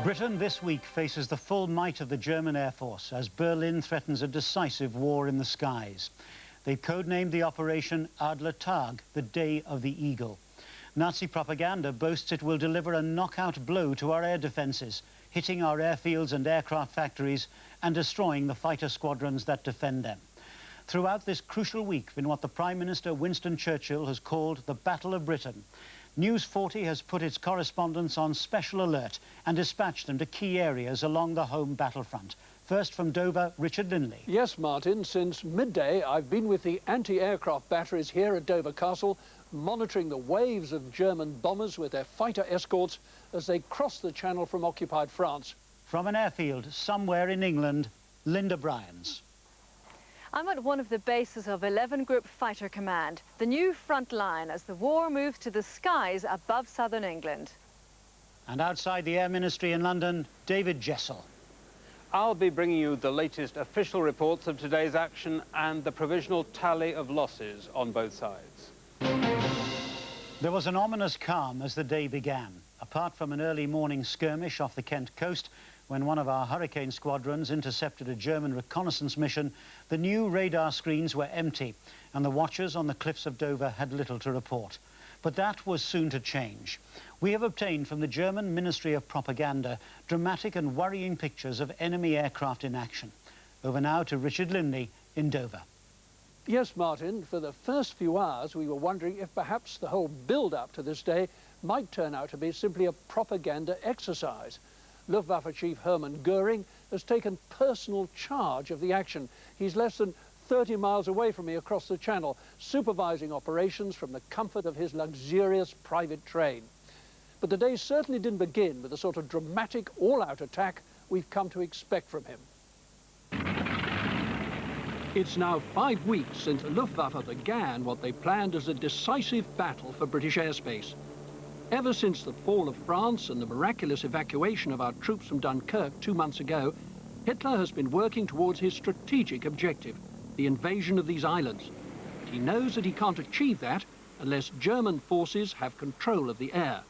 Britain this week faces the full might of the German Air Force as Berlin threatens a decisive war in the skies. They codenamed the operation Adler Tag, the Day of the Eagle. Nazi propaganda boasts it will deliver a knockout blow to our air defences, hitting our airfields and aircraft factories and destroying the fighter squadrons that defend them. Throughout this crucial week in what the Prime Minister Winston Churchill has called the Battle of Britain, News 40 has put its correspondents on special alert and dispatched them to key areas along the home battlefront. First from Dover, Richard Lindley. Yes, Martin, since midday I've been with the anti-aircraft batteries here at Dover Castle, monitoring the waves of German bombers with their fighter escorts as they cross the Channel from occupied France. From an airfield somewhere in England, Linda Bryans. I'm at one of the bases of 11 Group Fighter Command, the new front line as the war moves to the skies above southern England. And outside the Air Ministry in London, David Jessel. I'll be bringing you the latest official reports of today's action and the provisional tally of losses on both sides. There was an ominous calm as the day began, apart from an early morning skirmish off the Kent coast. When one of our Hurricane squadrons intercepted a German reconnaissance mission, the new radar screens were empty and the watchers on the cliffs of Dover had little to report. But that was soon to change. We have obtained from the German Ministry of Propaganda dramatic and worrying pictures of enemy aircraft in action. Over now to Richard Lindley in Dover. Yes, Martin, for the first few hours we were wondering if perhaps the whole build-up to this day might turn out to be simply a propaganda exercise. Luftwaffe Chief Hermann Goering has taken personal charge of the action. He's less than 30 miles away from me across the Channel, supervising operations from the comfort of his luxurious private train. But the day certainly didn't begin with the sort of dramatic all-out attack we've come to expect from him. It's now 5 weeks since Luftwaffe began what they planned as a decisive battle for British airspace. Ever since the fall of France and the miraculous evacuation of our troops from Dunkirk 2 months ago, Hitler has been working towards his strategic objective, the invasion of these islands. But he knows that he can't achieve that unless German forces have control of the air.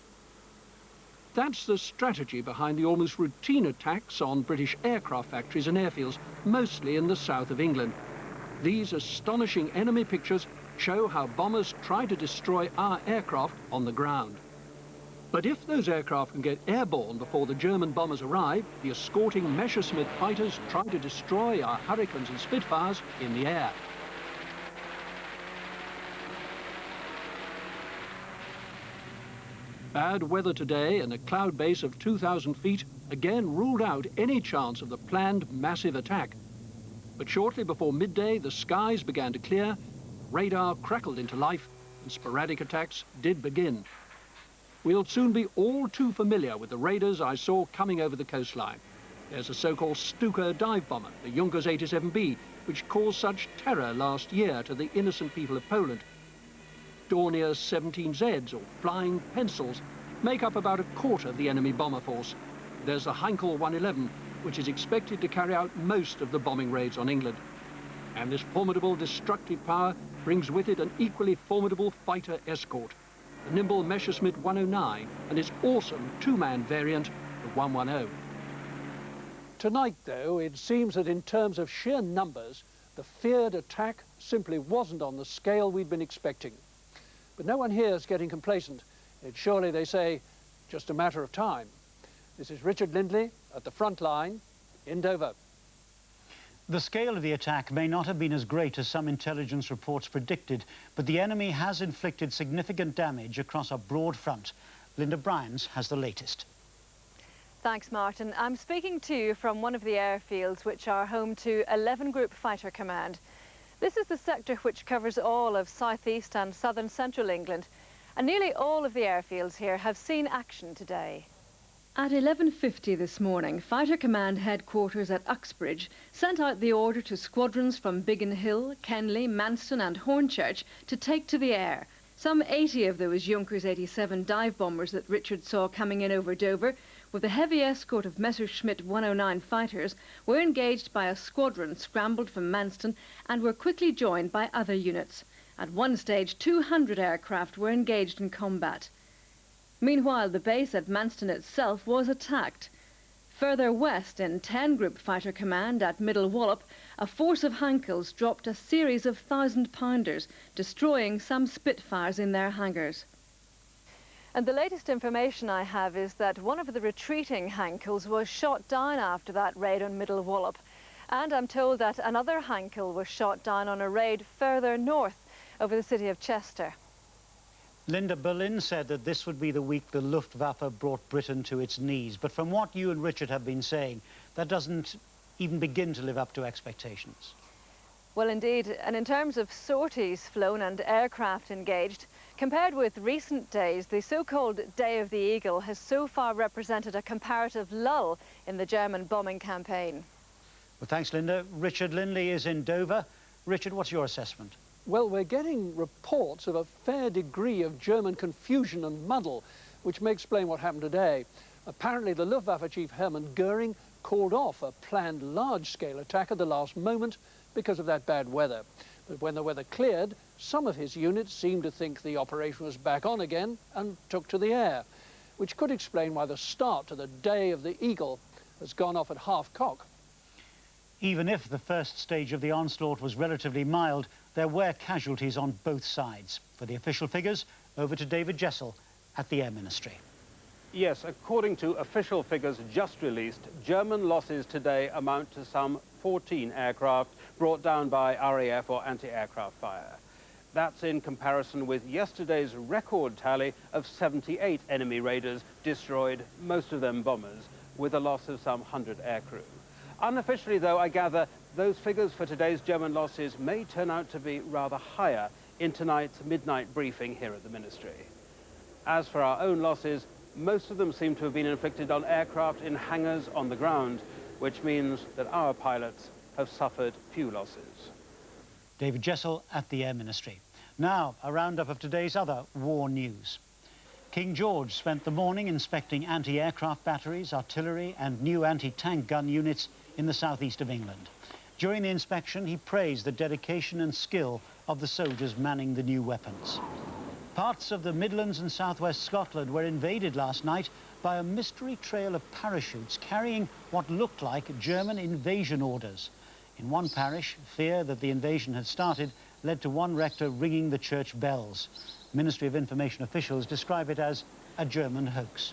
That's the strategy behind the almost routine attacks on British aircraft factories and airfields, mostly in the south of England. These astonishing enemy pictures show how bombers try to destroy our aircraft on the ground. But if those aircraft can get airborne before the German bombers arrive, the escorting Messerschmitt fighters try to destroy our Hurricanes and Spitfires in the air. Bad weather today and a cloud base of 2,000 feet again ruled out any chance of the planned massive attack. But shortly before midday, the skies began to clear, radar crackled into life, and sporadic attacks did begin. We'll soon be all too familiar with the raiders I saw coming over the coastline. There's a so-called Stuka dive bomber, the Junkers 87B, which caused such terror last year to the innocent people of Poland. Dornier 17Zs, or flying pencils, make up about a quarter of the enemy bomber force. There's the Heinkel 111, which is expected to carry out most of the bombing raids on England. And this formidable destructive power brings with it an equally formidable fighter escort, the nimble Messerschmitt 109 and its awesome two-man variant, the 110. Tonight, though, it seems that in terms of sheer numbers, the feared attack simply wasn't on the scale we'd been expecting. But no one here is getting complacent. It's surely, they say, just a matter of time. This is Richard Lindley at the front line in Dover. The scale of the attack may not have been as great as some intelligence reports predicted, but the enemy has inflicted significant damage across a broad front. Linda Bryans has the latest. Thanks, Martin. I'm speaking to you from one of the airfields which are home to 11 Group Fighter Command. This is the sector which covers all of southeast and southern central England, and nearly all of the airfields here have seen action today. At 11:50 this morning, Fighter Command headquarters at Uxbridge sent out the order to squadrons from Biggin Hill, Kenley, Manston and Hornchurch to take to the air. Some 80 of those Junkers 87 dive bombers that Richard saw coming in over Dover, with a heavy escort of Messerschmitt 109 fighters, were engaged by a squadron scrambled from Manston and were quickly joined by other units. At one stage, 200 aircraft were engaged in combat. Meanwhile, the base at Manston itself was attacked. Further west in 10 Group Fighter Command at Middle Wallop, a force of Hankels dropped a series of 1,000-pounders, destroying some Spitfires in their hangars. And the latest information I have is that one of the retreating Hankels was shot down after that raid on Middle Wallop. And I'm told that another Hankel was shot down on a raid further north over the city of Chester. Linda, Berlin said that this would be the week the Luftwaffe brought Britain to its knees. But from what you and Richard have been saying, that doesn't even begin to live up to expectations. Well, indeed, and in terms of sorties flown and aircraft engaged, compared with recent days, the so-called Day of the Eagle has so far represented a comparative lull in the German bombing campaign. Well, thanks, Linda. Richard Linley is in Dover. Richard, what's your assessment? Well, we're getting reports of a fair degree of German confusion and muddle, which may explain what happened today. Apparently, the Luftwaffe chief Hermann Göring called off a planned large-scale attack at the last moment because of that bad weather. But when the weather cleared, some of his units seemed to think the operation was back on again and took to the air, which could explain why the start to the Day of the Eagle has gone off at half-cock. Even if the first stage of the onslaught was relatively mild, there were casualties on both sides. For the official figures, over to David Jessel at the Air Ministry. Yes, according to official figures just released, German losses today amount to some 14 aircraft brought down by RAF or anti-aircraft fire. That's in comparison with yesterday's record tally of 78 enemy raiders destroyed, most of them bombers, with a loss of some 100 aircrew. Unofficially, though, I gather those figures for today's German losses may turn out to be rather higher in tonight's midnight briefing here at the Ministry. As for our own losses, most of them seem to have been inflicted on aircraft in hangars on the ground, which means that our pilots have suffered few losses. David Jessel at the Air Ministry. Now, a roundup of today's other war news. King George spent the morning inspecting anti-aircraft batteries, artillery and new anti-tank gun units in the southeast of England. During the inspection, he praised the dedication and skill of the soldiers manning the new weapons. Parts of the Midlands and southwest Scotland were invaded last night by a mystery trail of parachutes carrying what looked like German invasion orders. In one parish, fear that the invasion had started led to one rector ringing the church bells. Ministry of Information officials describe it as a German hoax.